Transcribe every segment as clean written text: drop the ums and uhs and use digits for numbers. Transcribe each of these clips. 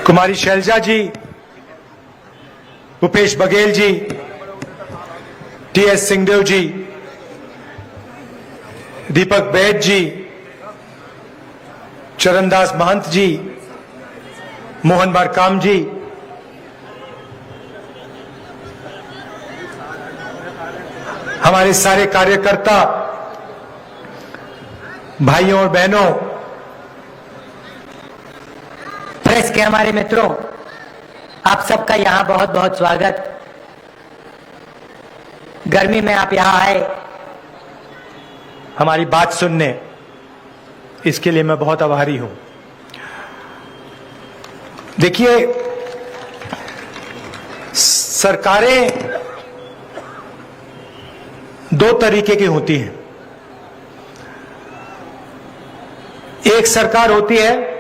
कुमारी शैलजा जी, Bhupesh Baghel ji, TS Singhdeo जी, दीपक बैद जी, चरणदास महंत जी, मोहन बारकाम जी, हमारे सारे कार्यकर्ता भाइयों और बहनों, प्रेस के हमारे मित्रों, आप सबका यहां बहुत बहुत स्वागत। गर्मी में आप यहां आए, हमारी बात सुनने, इसके लिए मैं बहुत आभारी हूं। देखिए, सरकारें दो तरीके की होती हैं। एक सरकार होती है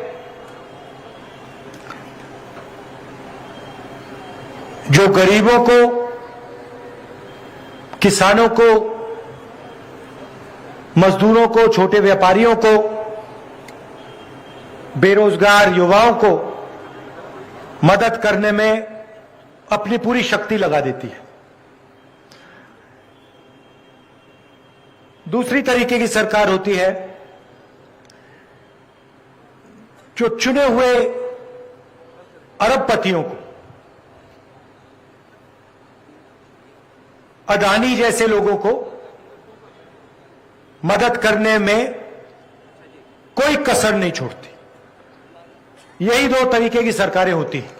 जो गरीबों को, किसानों को, मजदूरों को, छोटे व्यापारियों को, बेरोजगार युवाओं को मदद करने में अपनी पूरी शक्ति लगा देती है। दूसरी तरीके की सरकार होती है जो चुने हुए अरबपतियों को, अदानी जैसे लोगों को मदद करने में कोई कसर नहीं छोड़ती। यही दो तरीके की सरकारें होती हैं।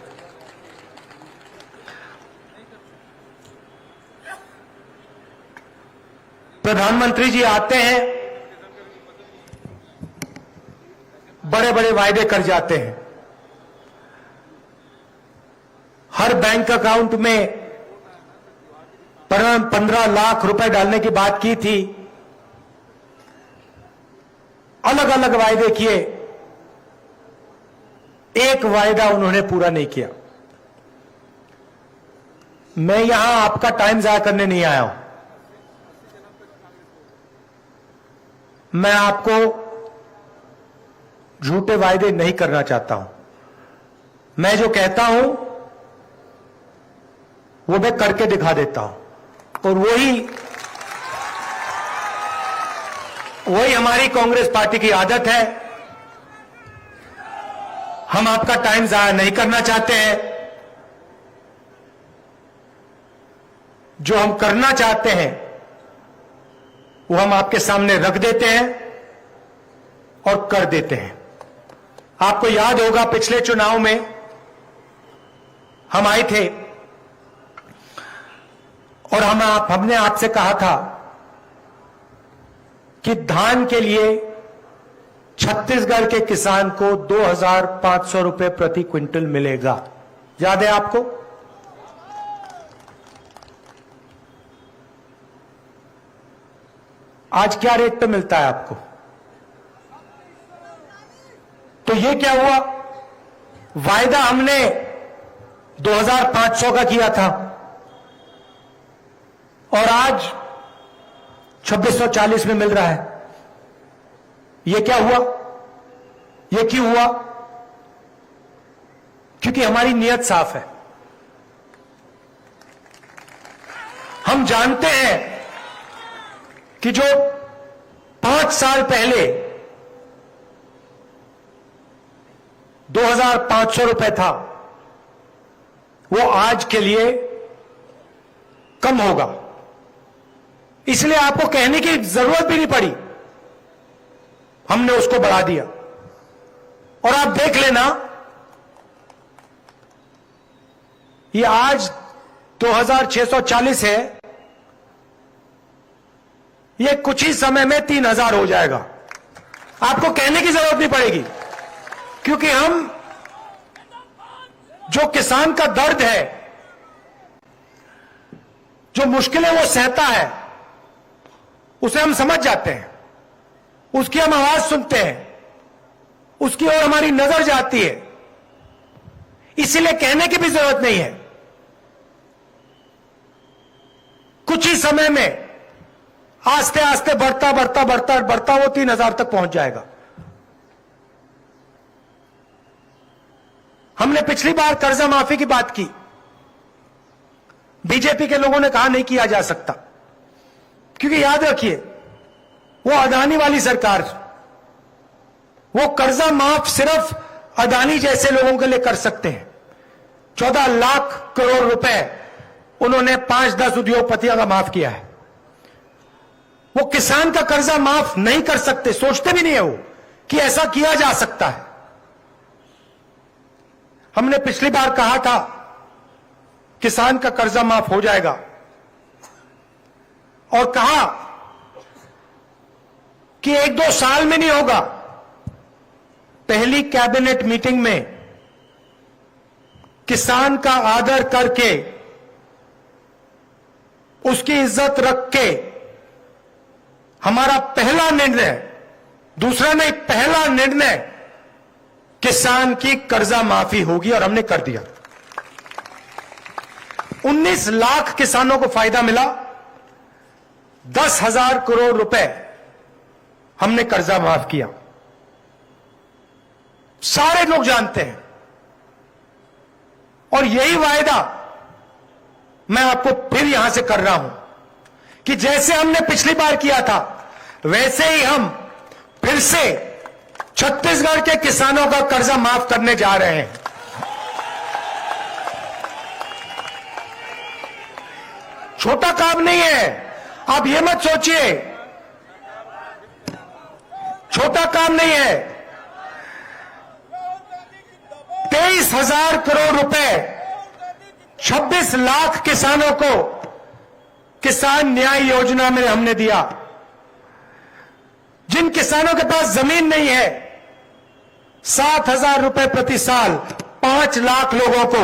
प्रधानमंत्री जी आते हैं, बड़े बड़े वायदे कर जाते हैं। हर बैंक अकाउंट में 15 लाख रुपए डालने की बात की थी। अलग अलग वायदे किए, एक वायदा उन्होंने पूरा नहीं किया। मैं यहां आपका टाइम जाया करने नहीं आया हूं। मैं आपको झूठे वायदे नहीं करना चाहता हूं। मैं जो कहता हूं वो मैं करके दिखा देता हूं, और वही हमारी कांग्रेस पार्टी की आदत है। हम आपका टाइम जाया नहीं करना चाहते हैं। जो हम करना चाहते हैं वो हम आपके सामने रख देते हैं और कर देते हैं। आपको याद होगा, पिछले चुनाव में हम आए थे और हमने आपसे कहा था कि धान के लिए छत्तीसगढ़ के किसान को 2,500 रुपए प्रति क्विंटल मिलेगा। याद है आपको? आज क्या रेट पे मिलता है आपको? तो ये क्या हुआ? वायदा हमने 2,500 का किया था और आज 2,640 में मिल रहा है। ये क्या हुआ? ये क्यों हुआ? क्योंकि हमारी नीयत साफ है। हम जानते हैं कि जो 5 साल पहले 2,500 रुपए था, वो आज के लिए कम होगा। इसलिए आपको कहने की जरूरत भी नहीं पड़ी, हमने उसको बढ़ा दिया। और आप देख लेना, ये आज 2,640 है, ये कुछ ही समय में 3,000 हो जाएगा। आपको कहने की जरूरत नहीं पड़ेगी, क्योंकि हम जो किसान का दर्द है, जो मुश्किलें वो सहता है, उसे हम समझ जाते हैं, उसकी हम आवाज सुनते हैं, उसकी ओर हमारी नजर जाती है। इसीलिए कहने की भी जरूरत नहीं है। कुछ ही समय में आस्ते आस्ते बढ़ता बढ़ता बढ़ता बढ़ता वो 3,000 तक पहुंच जाएगा। हमने पिछली बार कर्जा माफी की बात की, बीजेपी के लोगों ने कहा नहीं किया जा सकता, क्योंकि याद रखिए वो अदानी वाली सरकार, वो कर्जा माफ सिर्फ अदानी जैसे लोगों के लिए कर सकते हैं। 14 लाख करोड़ रुपए उन्होंने 5-10 उद्योगपतियों का माफ किया है। वो किसान का कर्जा माफ नहीं कर सकते, सोचते भी नहीं है वो कि ऐसा किया जा सकता है। हमने पिछली बार कहा था किसान का कर्जा माफ हो जाएगा, और कहा कि 1-2 साल में नहीं होगा। पहली कैबिनेट मीटिंग में किसान का आदर करके, उसकी इज्जत रख के हमारा पहला निर्णय, दूसरा नहीं पहला निर्णय, किसान की कर्जा माफी होगी, और हमने कर दिया। 19 लाख किसानों को फायदा मिला, 10,000 करोड़ रुपए हमने कर्जा माफ किया। सारे लोग जानते हैं, और यही वायदा मैं आपको फिर यहां से कर रहा हूं कि जैसे हमने पिछली बार किया था वैसे ही हम फिर से छत्तीसगढ़ के किसानों का कर्जा माफ करने जा रहे हैं। छोटा काम नहीं है, आप ये मत सोचिए, छोटा काम नहीं है। 23,000 करोड़ रुपए 26 लाख किसानों को किसान न्याय योजना में हमने दिया। जिन किसानों के पास जमीन नहीं है, 7,000 रुपए प्रति साल 5 लाख लोगों को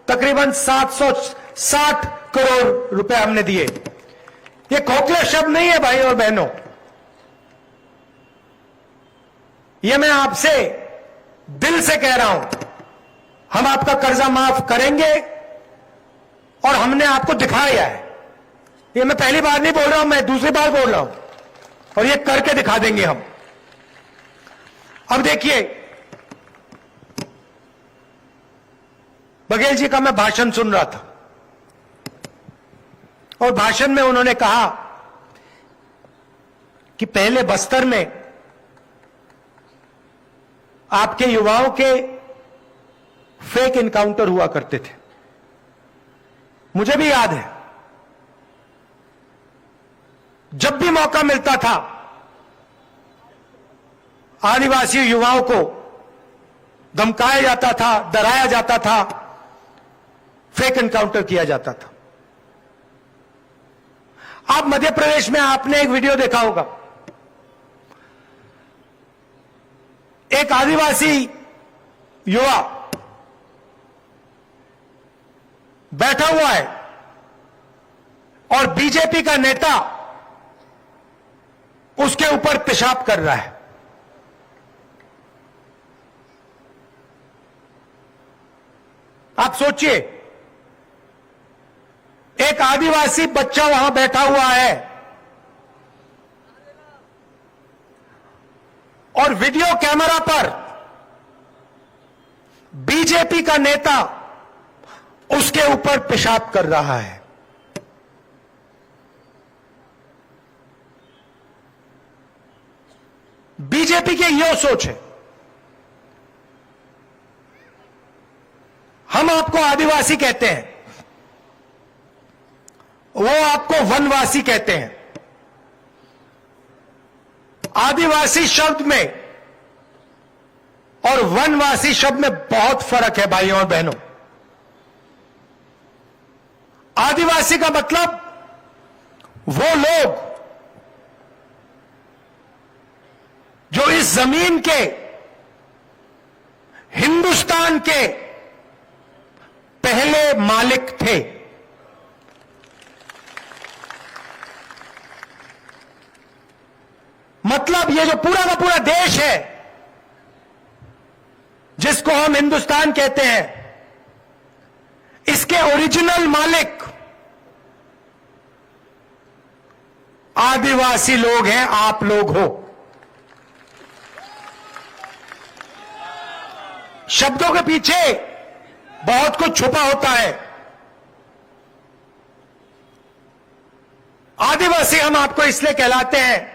तकरीबन 760 करोड़ रुपए हमने दिए। ये खोखले शब्द नहीं है भाई और बहनों, ये मैं आपसे दिल से कह रहा हूं। हम आपका कर्जा माफ करेंगे, और हमने आपको दिखाया है। ये मैं पहली बार नहीं बोल रहा हूं, मैं दूसरी बार बोल रहा हूं, और ये करके दिखा देंगे हम। अब देखिए, बघेल जी का मैं भाषण सुन रहा था, और भाषण में उन्होंने कहा कि पहले बस्तर में आपके युवाओं के फेक इनकाउंटर हुआ करते थे। मुझे भी याद है, जब भी मौका मिलता था आदिवासी युवाओं को धमकाया जाता था, डराया जाता था, फेक एनकाउंटर किया जाता था। आप मध्य प्रदेश में आपने एक वीडियो देखा होगा, एक आदिवासी युवा बैठा हुआ है और बीजेपी का नेता उसके ऊपर पेशाब कर रहा है। आप सोचिए, एक आदिवासी बच्चा वहां बैठा हुआ है और वीडियो कैमरा पर बीजेपी का नेता उसके ऊपर पेशाब कर रहा है। बीजेपी की यह सोच है। हम आपको आदिवासी कहते हैं, वो आपको वनवासी कहते हैं। आदिवासी शब्द में और वनवासी शब्द में बहुत फर्क है भाइयों और बहनों। आदिवासी का मतलब वो लोग जो इस जमीन के, हिंदुस्तान के पहले मालिक थे। मतलब ये जो पूरा का पूरा देश है जिसको हम हिंदुस्तान कहते हैं, इसके ओरिजिनल मालिक आदिवासी लोग हैं, आप लोग हो। शब्दों के पीछे बहुत कुछ छुपा होता है। आदिवासी हम आपको इसलिए कहलाते हैं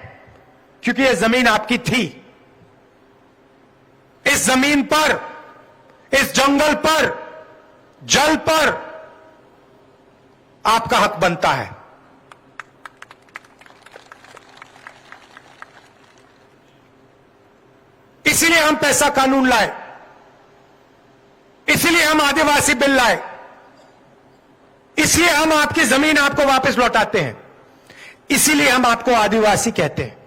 क्योंकि यह जमीन आपकी थी। इस जमीन पर, इस जंगल पर, जल पर आपका हक बनता है। इसीलिए हम पैसा कानून लाए, इसीलिए हम आदिवासी बिल लाए, इसलिए हम आपकी जमीन आपको वापस लौटाते हैं, इसीलिए हम आपको आदिवासी कहते हैं।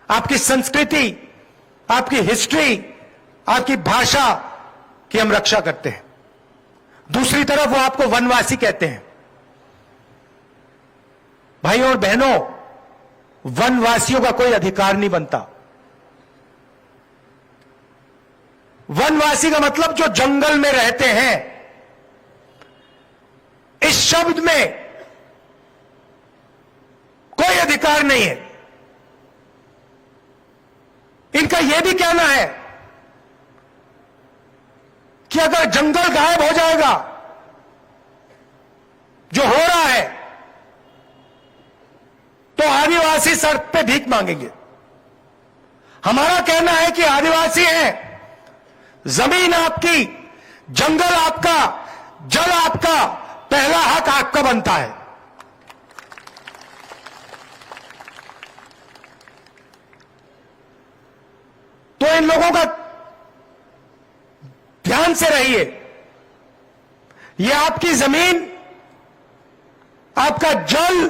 आपकी संस्कृति, आपकी हिस्ट्री, आपकी भाषा की हम रक्षा करते हैं। दूसरी तरफ वो आपको वनवासी कहते हैं। भाइयों और बहनों, वनवासियों का कोई अधिकार नहीं बनता। वनवासी का मतलब जो जंगल में रहते हैं। इस शब्द में कोई अधिकार नहीं है। इनका यह भी कहना है कि अगर जंगल गायब हो जाएगा, जो हो रहा है, तो आदिवासी सड़क पे भीख मांगेंगे। हमारा कहना है कि आदिवासी हैं, जमीन आपकी, जंगल आपका, जल आपका, पहला हक आपका बनता है। तो इन लोगों का ध्यान से रहिए। यह आपकी जमीन, आपका जल,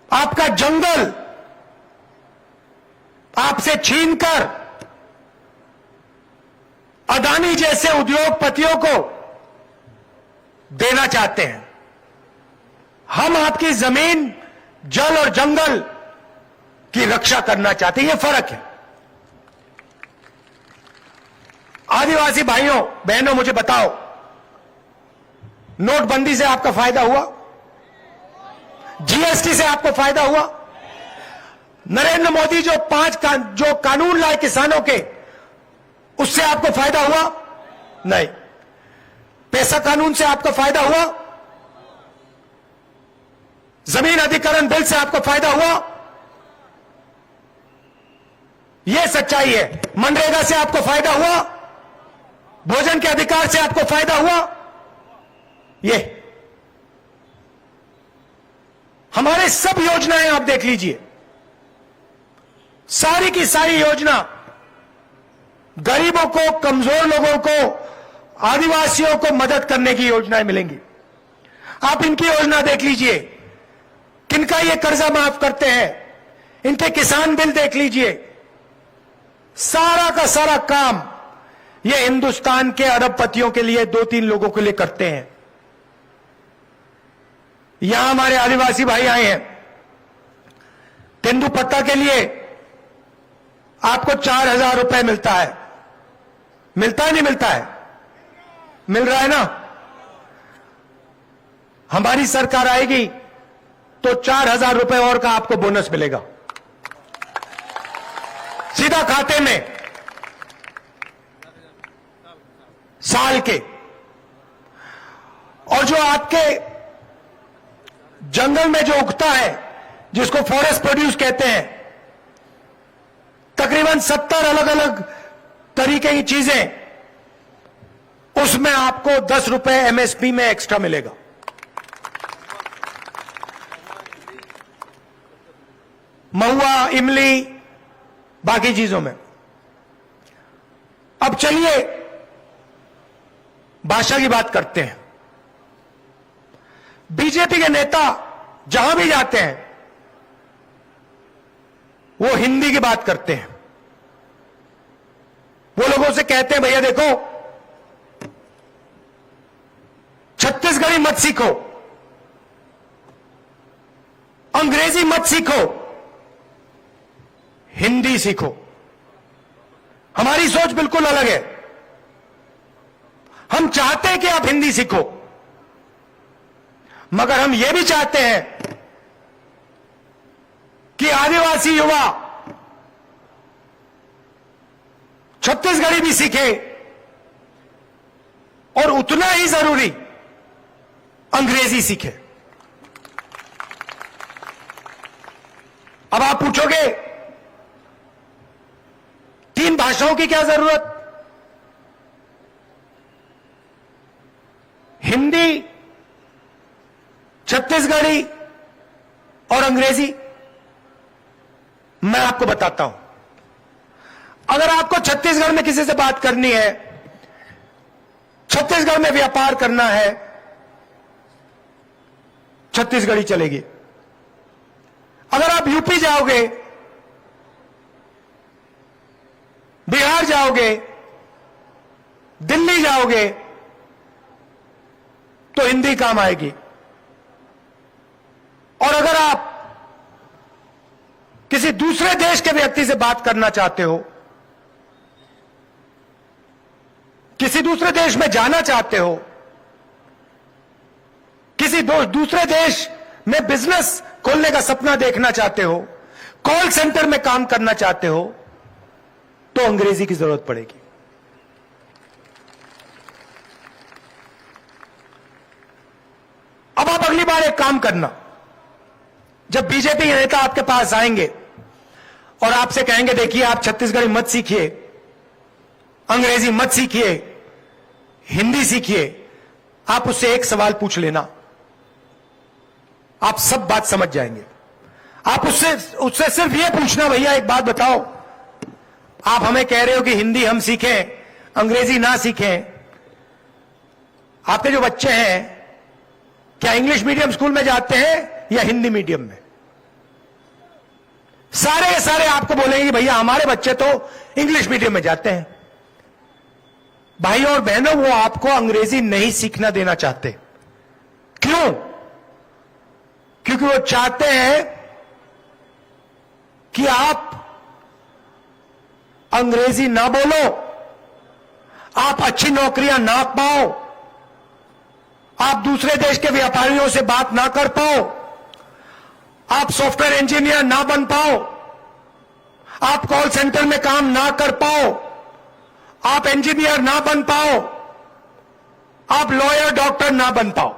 आपका जंगल आपसे छीनकर अदानी जैसे उद्योगपतियों को देना चाहते हैं। हम आपकी जमीन, जल और जंगल की रक्षा करना चाहते हैं। यह फर्क है। आदिवासी भाइयों बहनों, मुझे बताओ, नोटबंदी से आपका फायदा हुआ? जीएसटी से आपको फायदा हुआ? नरेंद्र मोदी जो जो कानून लाए किसानों के, उससे आपको फायदा हुआ? नहीं। पैसा कानून से आपको फायदा हुआ? जमीन अधिग्रहण बिल से आपको फायदा हुआ? यह सच्चाई है। मनरेगा से आपको फायदा हुआ? भोजन के अधिकार से आपको फायदा हुआ? ये हमारे सब योजनाएं आप देख लीजिए, सारी की सारी योजना गरीबों को, कमजोर लोगों को, आदिवासियों को मदद करने की योजनाएं मिलेंगी। आप इनकी योजना देख लीजिए, किनका ये कर्जा माफ करते हैं, इनके किसान बिल देख लीजिए। सारा का सारा काम ये हिंदुस्तान के अरबपतियों के लिए, 2-3 लोगों के लिए करते हैं। यहां हमारे आदिवासी भाई आए हैं। तेंदुपत्ता के लिए आपको 4,000 रुपए मिलता है। मिलता है नहीं मिलता है? मिल रहा है ना? हमारी सरकार आएगी तो 4,000 रुपए और का आपको बोनस मिलेगा सीधा खाते में, साल के। और जो आपके जंगल में जो उगता है, जिसको फॉरेस्ट प्रोड्यूस कहते हैं, तकरीबन 70 अलग अलग तरीके की चीजें, उसमें आपको 10 रुपए एमएसपी में एक्स्ट्रा मिलेगा। महुआ, इमली, बाकी चीजों में। अब चलिए भाषा की बात करते हैं। बीजेपी के नेता जहां भी जाते हैं वो हिंदी की बात करते हैं। वो लोगों से कहते हैं, भैया देखो, छत्तीसगढ़ी मत सीखो, अंग्रेजी मत सीखो, हिंदी सीखो। हमारी सोच बिल्कुल अलग है। हम चाहते हैं कि आप हिंदी सीखो, मगर हम यह भी चाहते हैं कि आदिवासी युवा छत्तीसगढ़ी भी सीखे, और उतना ही जरूरी अंग्रेजी सीखे। अब आप पूछोगे 3 भाषाओं की क्या जरूरत? हिंदी, छत्तीसगढ़ी और अंग्रेजी। मैं आपको बताता हूं, अगर आपको छत्तीसगढ़ में किसी से बात करनी है, छत्तीसगढ़ में व्यापार करना है, छत्तीसगढ़ी चलेगी। अगर आप यूपी जाओगे, बिहार जाओगे, दिल्ली जाओगे, तो हिंदी काम आएगी। और अगर आप किसी दूसरे देश के व्यक्ति से बात करना चाहते हो, किसी दूसरे देश में जाना चाहते हो, किसी दूसरे देश में बिजनेस खोलने का सपना देखना चाहते हो, कॉल सेंटर में काम करना चाहते हो, तो अंग्रेजी की जरूरत पड़ेगी। अब आप अगली बार एक काम करना, जब बीजेपी के नेता आपके पास आएंगे और आपसे कहेंगे देखिए आप छत्तीसगढ़ी मत सीखिए, अंग्रेजी मत सीखिए, हिंदी सीखिए, आप उससे एक सवाल पूछ लेना, आप सब बात समझ जाएंगे। आप उससे सिर्फ ये पूछना, भैया एक बात बताओ, आप हमें कह रहे हो कि हिंदी हम सीखें, अंग्रेजी ना सीखें, आपके जो बच्चे हैं क्या इंग्लिश मीडियम स्कूल में जाते हैं या हिंदी मीडियम में? सारे के सारे आपको बोलेंगे कि भैया हमारे बच्चे तो इंग्लिश मीडियम में जाते हैं। भाई और बहनों, वो आपको अंग्रेजी नहीं सीखना देना चाहते। क्यों? क्योंकि वो चाहते हैं कि आप अंग्रेजी ना बोलो, आप अच्छी नौकरियां ना पाओ, आप दूसरे देश के व्यापारियों से बात ना कर पाओ, आप सॉफ्टवेयर इंजीनियर ना बन पाओ, आप कॉल सेंटर में काम ना कर पाओ, आप इंजीनियर ना बन पाओ, आप लॉयर डॉक्टर ना बन पाओ।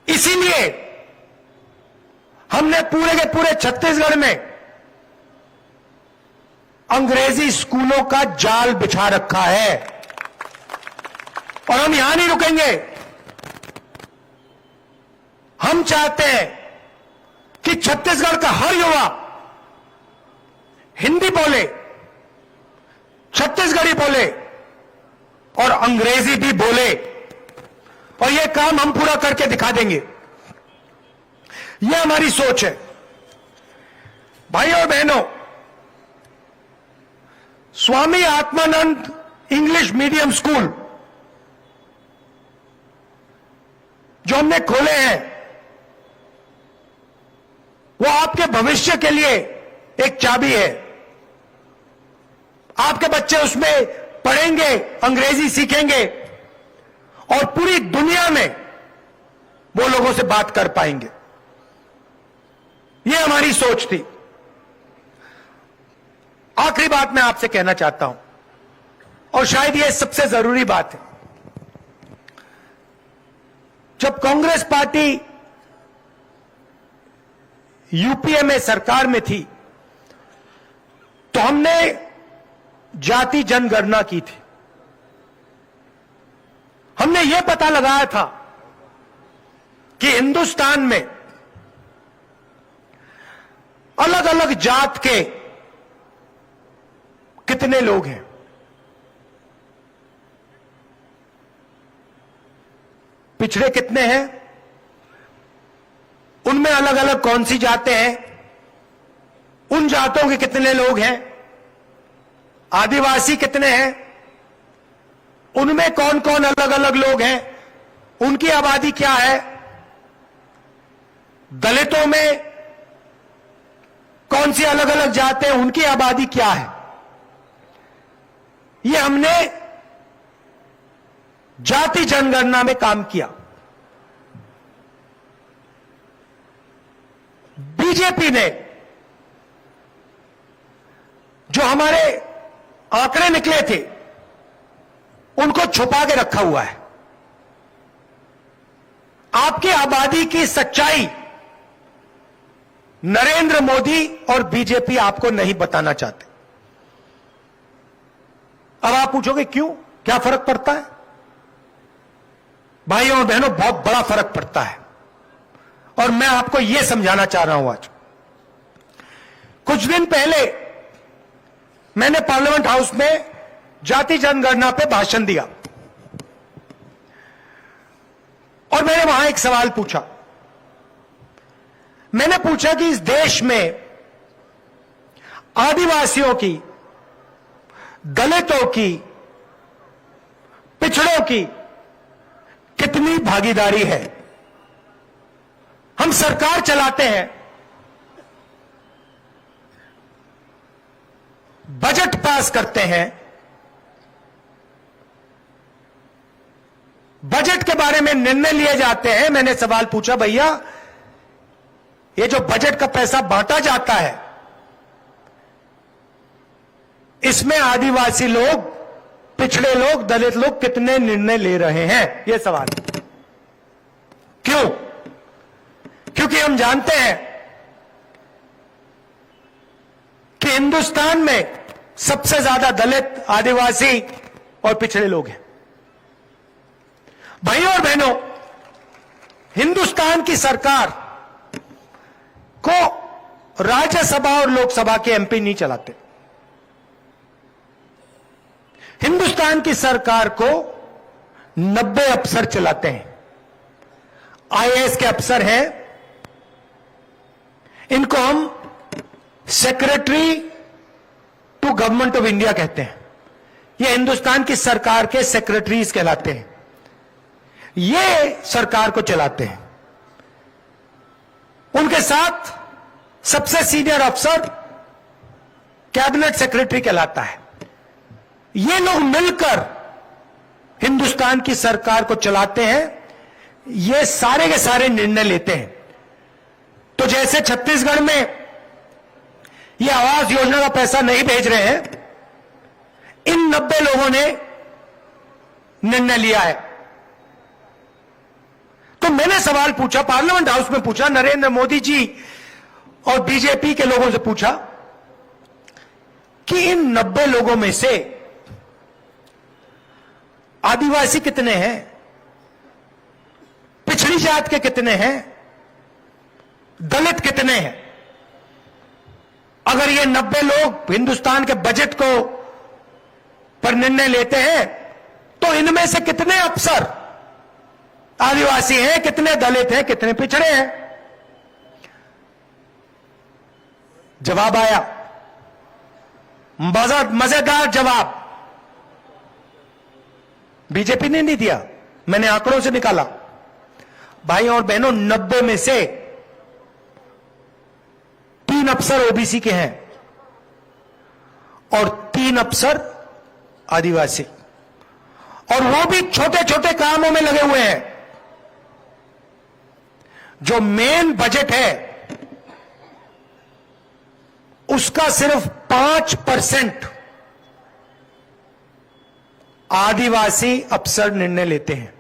इसीलिए हमने पूरे के पूरे छत्तीसगढ़ में अंग्रेजी स्कूलों का जाल बिछा रखा है। और हम यहां नहीं रुकेंगे। हम चाहते हैं कि छत्तीसगढ़ का हर युवा हिंदी बोले, छत्तीसगढ़ी बोले और अंग्रेजी भी बोले, और यह काम हम पूरा करके दिखा देंगे। यह हमारी सोच है। भाई और बहनों, Swami Atmanand English medium school जो हमने खोले हैं, वो आपके भविष्य के लिए एक चाबी है। आपके बच्चे उसमें पढ़ेंगे, अंग्रेजी सीखेंगे और पूरी दुनिया में वो लोगों से बात कर पाएंगे। ये हमारी सोच थी। आखिरी बात मैं आपसे कहना चाहता हूं, और शायद ये सबसे जरूरी बात है। जब कांग्रेस पार्टी यूपीए में सरकार में थी, तो हमने जाति जनगणना की थी। हमने यह पता लगाया था कि हिंदुस्तान में अलग अलग जात के कितने लोग हैं। पिछड़े कितने हैं, उनमें अलग अलग कौन सी जातें हैं, उन जातों के कितने लोग हैं, आदिवासी कितने हैं, उनमें कौन कौन अलग अलग लोग हैं, उनकी आबादी क्या है, दलितों में कौन सी अलग अलग जातें, उनकी आबादी क्या है। यह हमने जाति जनगणना में काम किया। बीजेपी ने जो हमारे आंकड़े निकले थे, उनको छुपा के रखा हुआ है। आपकी आबादी की सच्चाई नरेंद्र मोदी और बीजेपी आपको नहीं बताना चाहते। अब आप पूछोगे क्यों, क्या फर्क पड़ता है? भाइयों और बहनों, बहुत बड़ा फर्क पड़ता है और मैं आपको यह समझाना चाह रहा हूं। आज कुछ दिन पहले मैंने पार्लियामेंट हाउस में जाति जनगणना पे भाषण दिया और मैंने वहां एक सवाल पूछा। मैंने पूछा कि इस देश में आदिवासियों की, दलितों की, पिछड़ों की कितनी भागीदारी है? हम सरकार चलाते हैं, बजट पास करते हैं, बजट के बारे में निर्णय लिए जाते हैं। मैंने सवाल पूछा, भैया ये जो बजट का पैसा बांटा जाता है, इसमें आदिवासी लोग, पिछड़े लोग, दलित लोग कितने निर्णय ले रहे हैं? यह सवाल। क्यों? क्योंकि हम जानते हैं कि हिंदुस्तान में सबसे ज्यादा दलित, आदिवासी और पिछड़े लोग हैं। भाइयों और बहनों, हिंदुस्तान की सरकार को राज्यसभा और लोकसभा के एमपी नहीं चलाते। हिंदुस्तान की सरकार को 90 अफसर चलाते हैं। आईएएस के अफसर हैं, इनको हम secretary to government of India कहते हैं। ये हिंदुस्तान की सरकार के सेक्रेटरीज कहलाते हैं। ये सरकार को चलाते हैं। उनके साथ सबसे सीनियर अफसर कैबिनेट सेक्रेटरी कहलाता है। ये लोग मिलकर हिंदुस्तान की सरकार को चलाते हैं। ये सारे के सारे निर्णय लेते हैं। तो जैसे छत्तीसगढ़ में ये आवास योजना का पैसा नहीं भेज रहे हैं, इन 90 लोगों ने निर्णय लिया है। तो मैंने सवाल पूछा, पार्लियामेंट हाउस में पूछा, नरेंद्र मोदी जी और बीजेपी के लोगों से पूछा कि इन 90 लोगों में से आदिवासी कितने हैं, पिछड़ी जात के कितने हैं, दलित कितने हैं? अगर ये 90 लोग हिंदुस्तान के बजट को पर निर्णय लेते हैं, तो इनमें से कितने अफसर आदिवासी हैं, कितने दलित हैं, कितने पिछड़े हैं? जवाब आया, मजेदार जवाब। बीजेपी ने नहीं दिया, मैंने आंकड़ों से निकाला। भाइयों और बहनों, 90 में से 3 अफसर ओबीसी के हैं और 3 अफसर आदिवासी, और वो भी छोटे छोटे कामों में लगे हुए हैं। जो मेन बजट है उसका सिर्फ 5% आदिवासी अफसर निर्णय लेते हैं।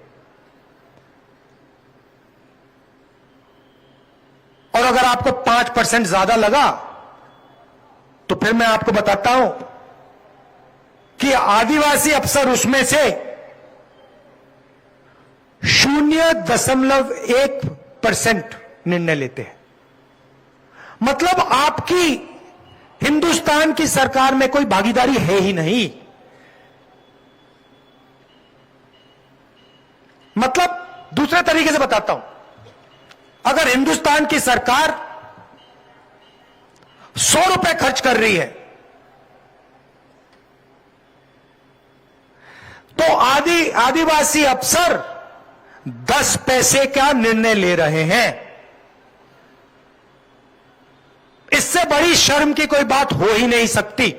और अगर आपको 5% ज्यादा लगा तो फिर मैं आपको बताता हूं कि आदिवासी अफसर उसमें से 0.1% निर्णय लेते हैं। मतलब आपकी हिंदुस्तान की सरकार में कोई भागीदारी है ही नहीं। मतलब दूसरे तरीके से बताता हूं, अगर हिंदुस्तान की सरकार 100 रुपए खर्च कर रही है तो आदिवासी अफसर 10 पैसे का निर्णय ले रहे हैं। इससे बड़ी शर्म की कोई बात हो ही नहीं सकती।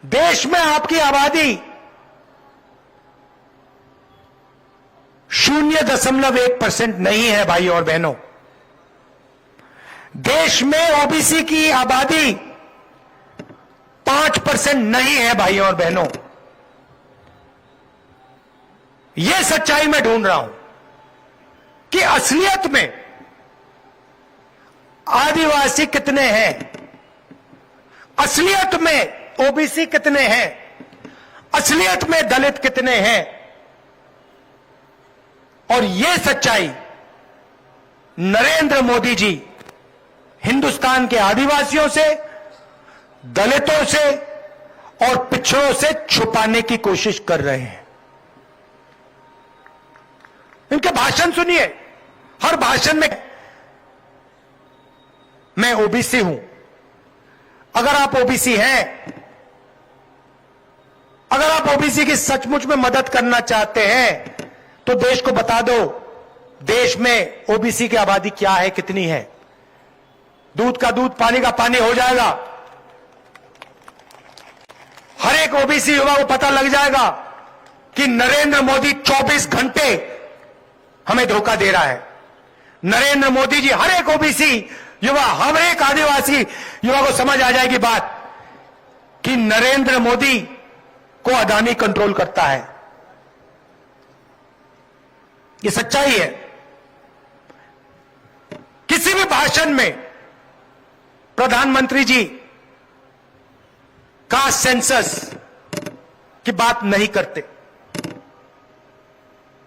देश में आपकी आबादी 0.1% नहीं है भाई और बहनों। देश में ओबीसी की आबादी 100% नहीं है भाइयों और बहनों। यह सच्चाई मैं ढूंढ रहा हूं कि असलियत में आदिवासी कितने हैं, असलियत में ओबीसी कितने हैं, असलियत में दलित कितने हैं। और यह सच्चाई नरेंद्र मोदी जी हिंदुस्तान के आदिवासियों से, दलितों से और पिछड़ों से छुपाने की कोशिश कर रहे हैं। इनके भाषण सुनिए, हर भाषण में मैं ओबीसी हूं। अगर आप ओबीसी हैं, अगर आप ओबीसी की सचमुच में मदद करना चाहते हैं तो देश को बता दो देश में ओबीसी की आबादी क्या है, कितनी है। दूध का दूध, पानी का पानी हो जाएगा। हर एक ओबीसी युवा को पता लग जाएगा कि नरेंद्र मोदी 24 घंटे हमें धोखा दे रहा है। नरेंद्र मोदी जी, हर एक ओबीसी युवा, हर एक आदिवासी युवा को समझ आ जाएगी बात कि नरेंद्र मोदी को अदानी कंट्रोल करता है। ये सच्चाई है। किसी भी भाषण में प्रधानमंत्री जी कास्ट सेंसस की बात नहीं करते।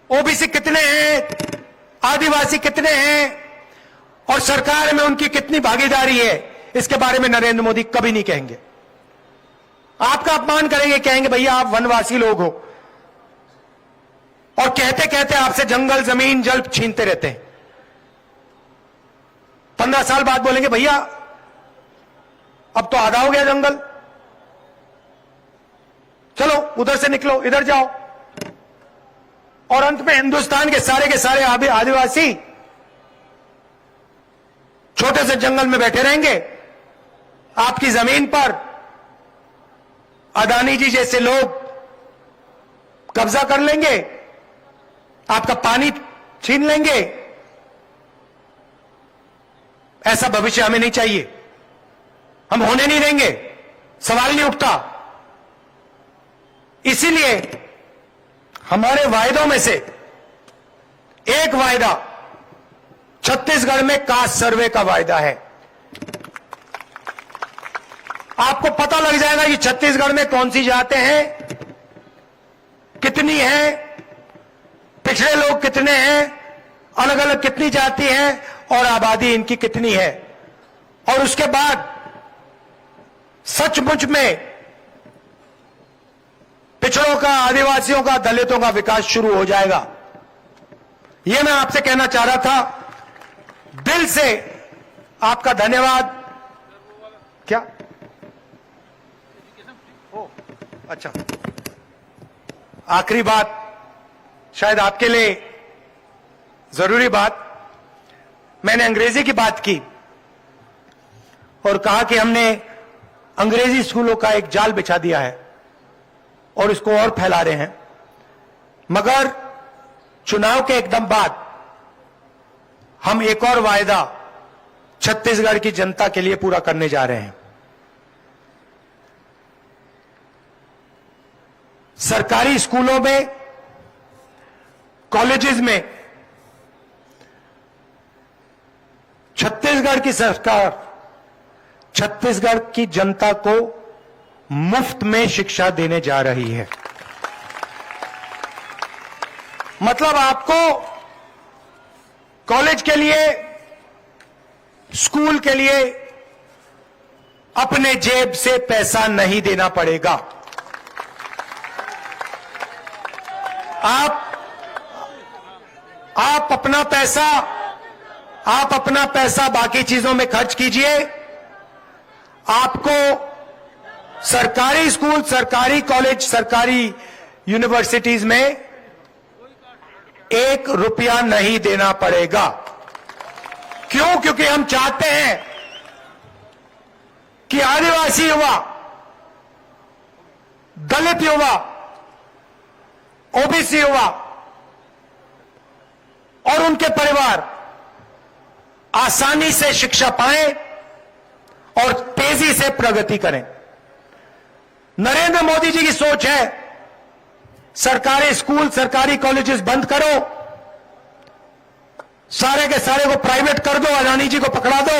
ओबीसी कितने हैं, आदिवासी कितने हैं और सरकार में उनकी कितनी भागीदारी है, इसके बारे में नरेंद्र मोदी कभी नहीं कहेंगे। आपका अपमान करेंगे, कहेंगे भैया आप वनवासी लोग हो, और कहते कहते आपसे जंगल, जमीन, जल छीनते रहते हैं। 15 साल बाद बोलेंगे भैया अब तो आधा हो गया जंगल, चलो उधर से निकलो, इधर जाओ। और अंत में हिंदुस्तान के सारे आदिवासी छोटे से जंगल में बैठे रहेंगे। आपकी जमीन पर अदानी जी जैसे लोग कब्जा कर लेंगे, आपका पानी छीन लेंगे। ऐसा भविष्य हमें नहीं चाहिए, हम होने नहीं देंगे, सवाल नहीं उठता। इसीलिए हमारे वायदों में से एक वायदा छत्तीसगढ़ में कास्ट सर्वे का वायदा है। आपको पता लग जाएगा कि छत्तीसगढ़ में कौन सी जातें हैं, कितनी हैं, पिछड़े लोग कितने हैं, अलग अलग कितनी जाति हैं और आबादी इनकी कितनी है। और उसके बाद सचमुच में पिछड़ों का, आदिवासियों का, दलितों का विकास शुरू हो जाएगा। यह मैं आपसे कहना चाह रहा था। दिल से आपका धन्यवाद। क्या? ओ, अच्छा, आखिरी बात, शायद आपके लिए जरूरी बात। मैंने अंग्रेजी की बात की और कहा कि हमने अंग्रेजी स्कूलों का एक जाल बिछा दिया है और इसको और फैला रहे हैं। मगर चुनाव के एकदम बाद हम एक और वायदा छत्तीसगढ़ की जनता के लिए पूरा करने जा रहे हैं। सरकारी स्कूलों में, कॉलेजेस में छत्तीसगढ़ की सरकार छत्तीसगढ़ की जनता को मुफ्त में शिक्षा देने जा रही है। मतलब आपको कॉलेज के लिए, स्कूल के लिए अपने जेब से पैसा नहीं देना पड़ेगा। आप अपना पैसा बाकी चीजों में खर्च कीजिए। आपको सरकारी स्कूल, सरकारी कॉलेज, सरकारी यूनिवर्सिटीज में 1 रुपया नहीं देना पड़ेगा। क्यों? क्योंकि हम चाहते हैं कि आदिवासी युवा, दलित युवा, ओबीसी युवा और उनके परिवार आसानी से शिक्षा पाएं और तेजी से प्रगति करें। नरेंद्र मोदी जी की सोच है सरकारी स्कूल, सरकारी कॉलेजेस बंद करो, सारे के सारे को प्राइवेट कर दो, अडानी जी को पकड़ा दो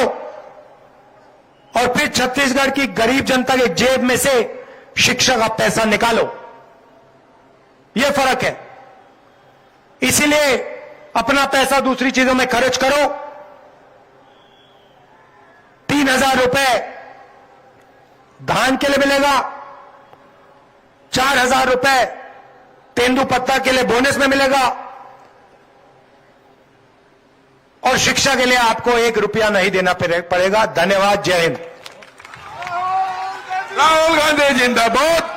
और फिर छत्तीसगढ़ की गरीब जनता के जेब में से शिक्षा का पैसा निकालो। यह फर्क है। इसीलिए अपना पैसा दूसरी चीजों में खर्च करो। 3,000 रुपए धान के लिए मिलेगा, 4,000 रुपए तेंदुपत्ता के लिए बोनस में मिलेगा और शिक्षा के लिए आपको 1 रुपया नहीं देना पड़ेगा। धन्यवाद। जय हिंद। राहुल गांधी जिंदाबाद।